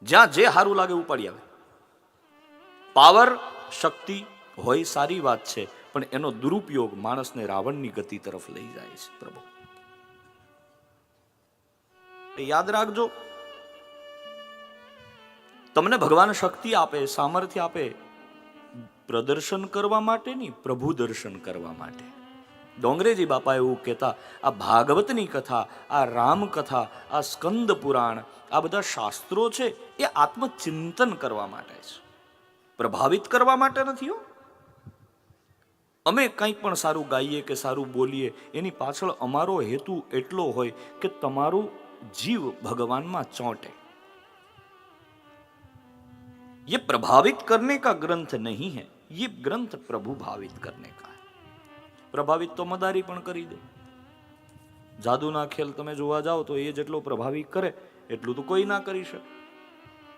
જ્યાં જે સારું લાગે ઉપાડી આવે. પાવર શક્તિ હોય સારી વાત છે, પણ એનો દુરુપયોગ માણસને રાવણની ગતિ તરફ લઈ જાય છે. પ્રભુ યાદ રાખજો, તમને ભગવાન શક્તિ આપે, સામર્થ્ય આપે, પ્રદર્શન કરવા માટે નહીં, પ્રભુ દર્શન કરવા માટે. ડોંગરેજી બાપા એવું કહેતા, આ ભાગવતની કથા, આ રામકથા, આ સ્કંદ પુરાણ, આ બધા શાસ્ત્રો છે એ આત્મચિંતન કરવા માટે છે, પ્રભાવિત કરવા માટે નથી હો. અમે કંઈક પણ સારું ગાઈએ કે સારું બોલીએ, એની પાછળ અમારો હેતુ એટલો હોય કે તમારું જીવ ભગવાનમાં ચોંટે. ये प्रभावित करने का ग्रंथ नहीं है, ये ग्रंथ प्रभु भावित करने का है. પ્રભાવિત તો મદારી પણ કરી દે. જાદુના ખેલ તમે જોવા જાઓ તો એ જેટલો પ્રભાવિત કરે એટલું તો કોઈ ના કરી શકે.